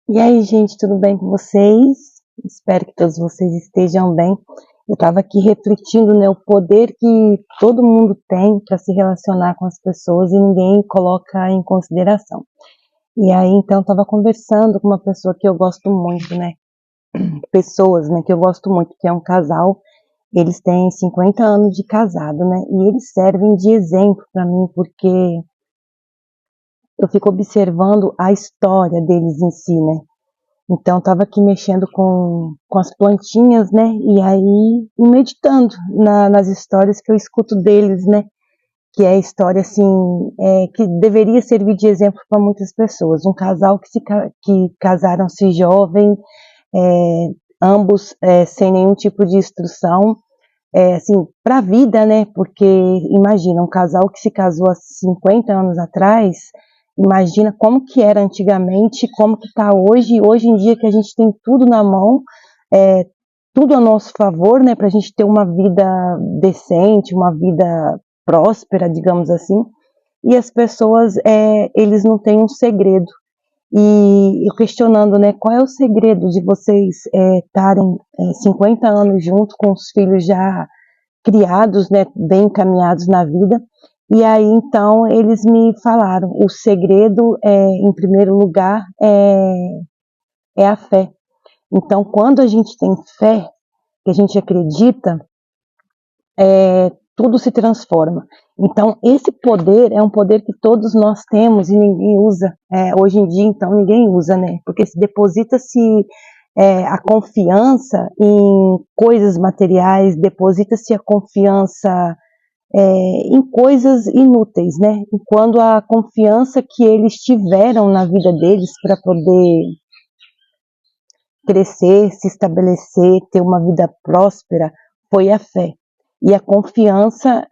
E aí, gente, tudo bem com vocês? Espero que todos vocês estejam bem. Eu estava aqui refletindo, né, o poder que todo mundo tem para se relacionar com as pessoas e ninguém coloca em consideração. E aí, então, estava conversando com uma pessoa que eu gosto muito, né? Pessoas, né, que eu gosto muito, que é um casal. Eles têm 50 anos de casado, né? E eles servem de exemplo para mim, porque eu fico observando a história deles em si, né? Então, estava aqui mexendo com as plantinhas, né? E aí, meditando nas histórias que eu escuto deles, né? Que é a história, assim, que deveria servir de exemplo para muitas pessoas. Um casal que casaram-se jovem, é, ambos sem nenhum tipo de instrução, assim, para a vida, né? Porque, imagina, um casal que se casou há 50 anos atrás, imagina como que era antigamente, como que está hoje, hoje em dia que a gente tem tudo na mão, é, tudo a nosso favor, né? Para a gente ter uma vida decente, uma vida próspera, digamos assim, e as pessoas, eles não têm um segredo. E eu questionando, né, qual é o segredo de vocês estarem 50 anos junto com os filhos já criados, né, bem encaminhados na vida. E aí, então, eles me falaram, o segredo, em primeiro lugar, é a fé. Então, quando a gente tem fé, que a gente acredita, tudo se transforma. Então, esse poder é um poder que todos nós temos e ninguém usa. Hoje em dia, então, ninguém usa, né? Porque se deposita-se a confiança em coisas materiais, deposita-se a confiança em coisas inúteis, né? E quando a confiança que eles tiveram na vida deles para poder crescer, se estabelecer, ter uma vida próspera, foi a fé. E a confiança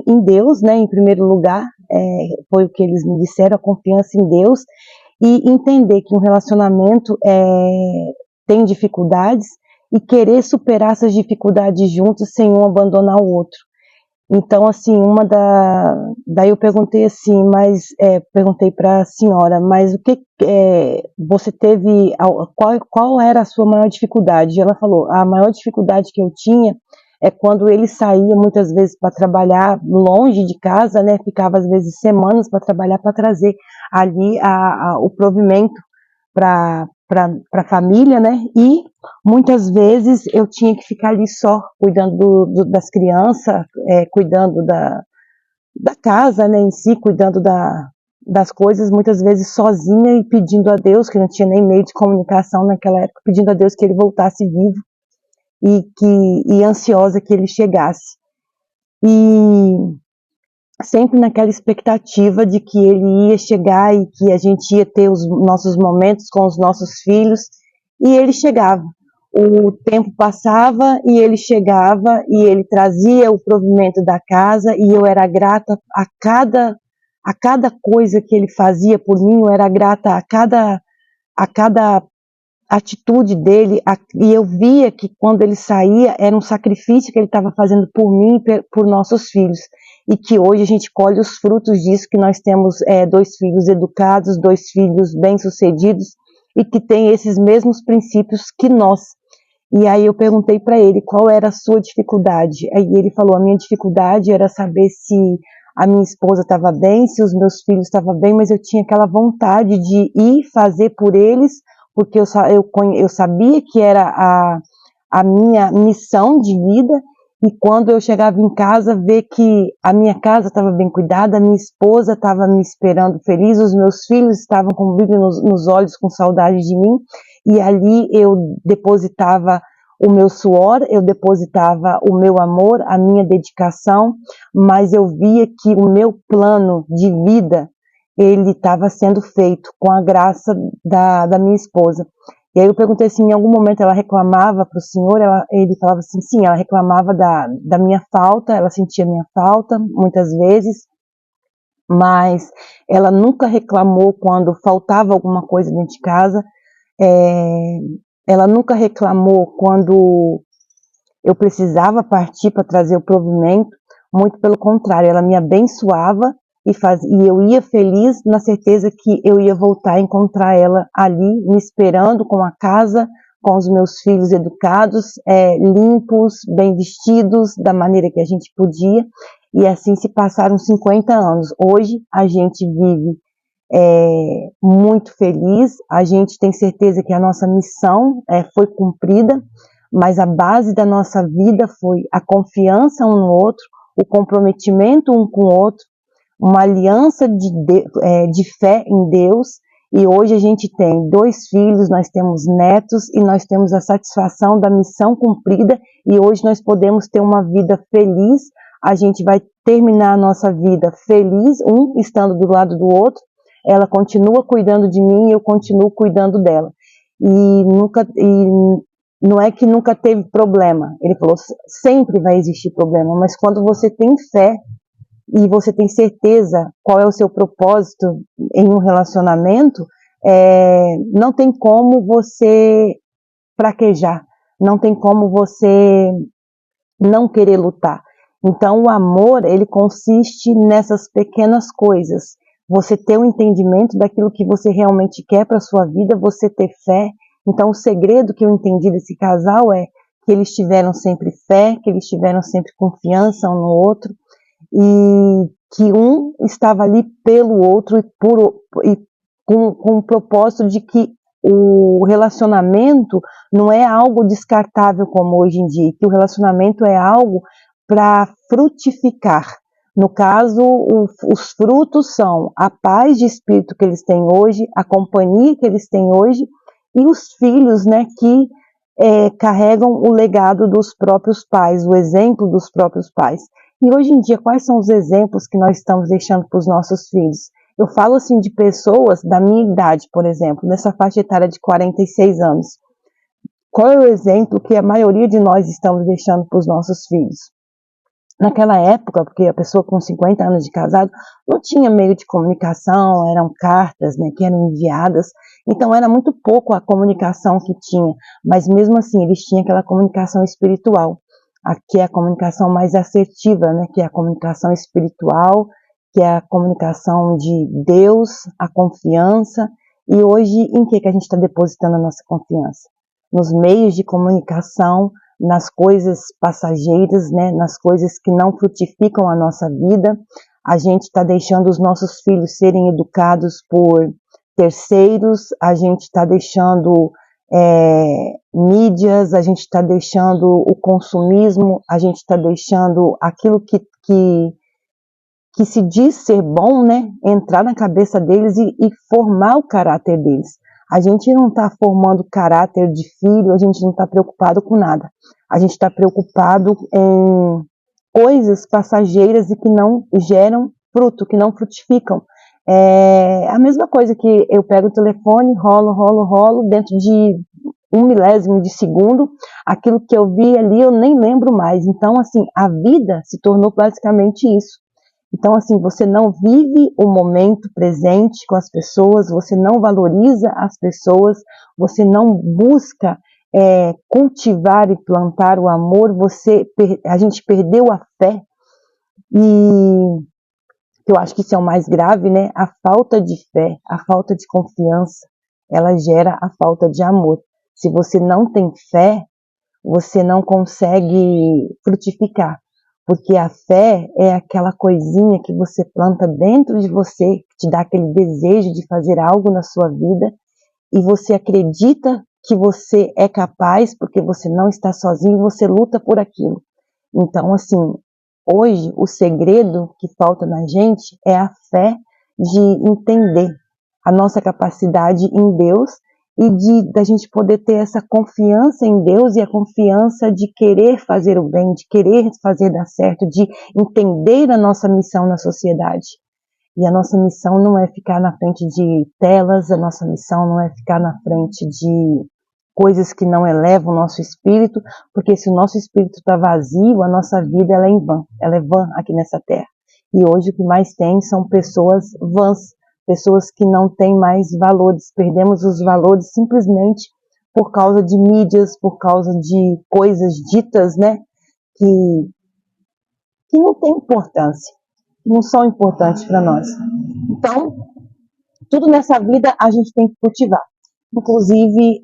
em Deus, né, em primeiro lugar, foi o que eles me disseram, a confiança em Deus, e entender que um relacionamento tem dificuldades e querer superar essas dificuldades juntos sem um abandonar o outro. Então, assim, daí eu perguntei assim, perguntei para a senhora, mas o que você teve, qual era a sua maior dificuldade? E ela falou, a maior dificuldade que eu tinha é quando ele saía muitas vezes para trabalhar longe de casa, né? Ficava às vezes semanas para trabalhar, para trazer ali o provimento para a família, né? E muitas vezes eu tinha que ficar ali só, cuidando das crianças, cuidando da casa, né, em si, cuidando das coisas, muitas vezes sozinha e pedindo a Deus, que não tinha nem meio de comunicação naquela época, pedindo a Deus que ele voltasse vivo e ansiosa que ele chegasse. E sempre naquela expectativa de que ele ia chegar e que a gente ia ter os nossos momentos com os nossos filhos, e ele chegava. O tempo passava e ele chegava e ele trazia o provimento da casa e eu era grata a cada coisa que ele fazia por mim, eu era grata a cada atitude dele, e eu via que quando ele saía era um sacrifício que ele estava fazendo por mim e por nossos filhos, e que hoje a gente colhe os frutos disso, que nós temos 2 filhos educados, 2 filhos bem-sucedidos e que têm esses mesmos princípios que nós. E aí eu perguntei para ele qual era a sua dificuldade. Aí ele falou, a minha dificuldade era saber se a minha esposa estava bem, se os meus filhos estavam bem, mas eu tinha aquela vontade de ir fazer por eles, porque eu sabia que era a minha missão de vida, e quando eu chegava em casa, ver que a minha casa estava bem cuidada, a minha esposa estava me esperando feliz, os meus filhos estavam com o brilho nos olhos, com saudade de mim, e ali eu depositava o meu suor, eu depositava o meu amor, a minha dedicação, mas eu via que o meu plano de vida, ele estava sendo feito com a graça da minha esposa. E aí eu perguntei se em algum momento ela reclamava para o senhor, ele falava assim, sim, ela reclamava da minha falta, ela sentia minha falta muitas vezes, mas ela nunca reclamou quando faltava alguma coisa dentro de casa, é, ela nunca reclamou quando eu precisava partir para trazer o provimento, muito pelo contrário, ela me abençoava e eu ia feliz na certeza que eu ia voltar a encontrar ela ali, me esperando com a casa, com os meus filhos educados, limpos, bem vestidos, da maneira que a gente podia, e assim se passaram 50 anos. Hoje a gente vive muito feliz, a gente tem certeza que a nossa missão foi cumprida, mas a base da nossa vida foi a confiança um no outro, o comprometimento um com o outro, uma aliança de fé em Deus, e hoje a gente tem 2 filhos, nós temos netos, e nós temos a satisfação da missão cumprida, e hoje nós podemos ter uma vida feliz, a gente vai terminar a nossa vida feliz, um estando do lado do outro, ela continua cuidando de mim e eu continuo cuidando dela. E não é que nunca teve problema, ele falou, sempre vai existir problema, mas quando você tem fé, e você tem certeza qual é o seu propósito em um relacionamento, não tem como você fraquejar, não tem como você não querer lutar. Então o amor, ele consiste nessas pequenas coisas, você ter o entendimento daquilo que você realmente quer para a sua vida, você ter fé. Então o segredo que eu entendi desse casal é que eles tiveram sempre fé, que eles tiveram sempre confiança um no outro, e que um estava ali pelo outro e com o propósito de que o relacionamento não é algo descartável como hoje em dia, que o relacionamento é algo para frutificar. No caso, os frutos são a paz de espírito que eles têm hoje, a companhia que eles têm hoje e os filhos, né, que carregam o legado dos próprios pais, o exemplo dos próprios pais. E hoje em dia, quais são os exemplos que nós estamos deixando para os nossos filhos? Eu falo assim de pessoas da minha idade, por exemplo, nessa faixa etária de 46 anos. Qual é o exemplo que a maioria de nós estamos deixando para os nossos filhos? Naquela época, porque a pessoa com 50 anos de casado não tinha meio de comunicação, eram cartas, né, que eram enviadas, então era muito pouco a comunicação que tinha, mas mesmo assim eles tinham aquela comunicação espiritual, que é a comunicação mais assertiva, né, que é a comunicação espiritual, que é a comunicação de Deus, a confiança. E hoje em que a gente está depositando a nossa confiança? Nos meios de comunicação, nas coisas passageiras, né, nas coisas que não frutificam a nossa vida. A gente está deixando os nossos filhos serem educados por terceiros, a gente está deixando mídias, a gente está deixando o consumismo, a gente está deixando aquilo que se diz ser bom, né, entrar na cabeça deles e formar o caráter deles. A gente não está formando caráter de filho, a gente não está preocupado com nada. A gente está preocupado em coisas passageiras e que não geram fruto, que não frutificam. É a mesma coisa que eu pego o telefone, rolo, dentro de 1 milésimo de segundo, aquilo que eu vi ali eu nem lembro mais. Então, assim, a vida se tornou basicamente isso. Então, assim, você não vive o momento presente com as pessoas, você não valoriza as pessoas, você não busca cultivar e plantar o amor, a gente perdeu a fé, e eu acho que isso é o mais grave, né? A falta de fé, a falta de confiança, ela gera a falta de amor. Se você não tem fé, você não consegue frutificar. Porque a fé é aquela coisinha que você planta dentro de você, que te dá aquele desejo de fazer algo na sua vida, e você acredita que você é capaz, porque você não está sozinho, você luta por aquilo. Então, assim, hoje o segredo que falta na gente é a fé de entender a nossa capacidade em Deus e da gente poder ter essa confiança em Deus e a confiança de querer fazer o bem, de querer fazer dar certo, de entender a nossa missão na sociedade. E a nossa missão não é ficar na frente de telas, a nossa missão não é ficar na frente de coisas que não elevam o nosso espírito, porque se o nosso espírito está vazio, a nossa vida ela é vã aqui nessa terra. E hoje o que mais tem são pessoas vãs, pessoas que não têm mais valores, perdemos os valores simplesmente por causa de mídias, por causa de coisas ditas, né, que não tem importância. que não são importantes para nós. Então, tudo nessa vida a gente tem que cultivar. Inclusive,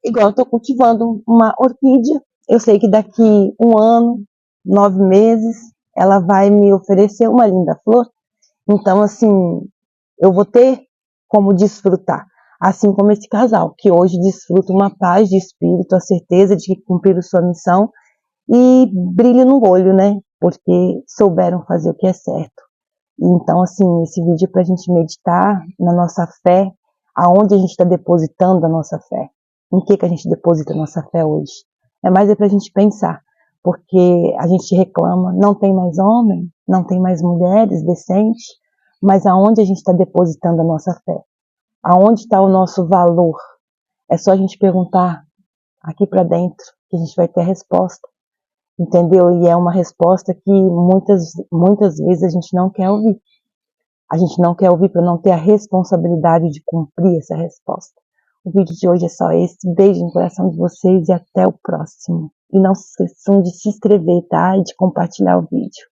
igual eu estou cultivando uma orquídea, eu sei que daqui 1 ano, 9 meses, ela vai me oferecer uma linda flor. Então, assim, eu vou ter como desfrutar. Assim como esse casal, que hoje desfruta uma paz de espírito, a certeza de que cumpriram sua missão e brilho no olho, né? Porque souberam fazer o que é certo. Então, assim, esse vídeo é para a gente meditar na nossa fé, aonde a gente está depositando a nossa fé, em que a gente deposita a nossa fé hoje. É mais para a gente pensar, porque a gente reclama, não tem mais homem, não tem mais mulheres decentes, mas aonde a gente está depositando a nossa fé? Aonde está o nosso valor? É só a gente perguntar aqui para dentro, que a gente vai ter a resposta. Entendeu? E é uma resposta que muitas vezes a gente não quer ouvir. A gente não quer ouvir para não ter a responsabilidade de cumprir essa resposta. O vídeo de hoje é só esse. Beijo no coração de vocês e até o próximo. E não se esqueçam de se inscrever, tá? E de compartilhar o vídeo.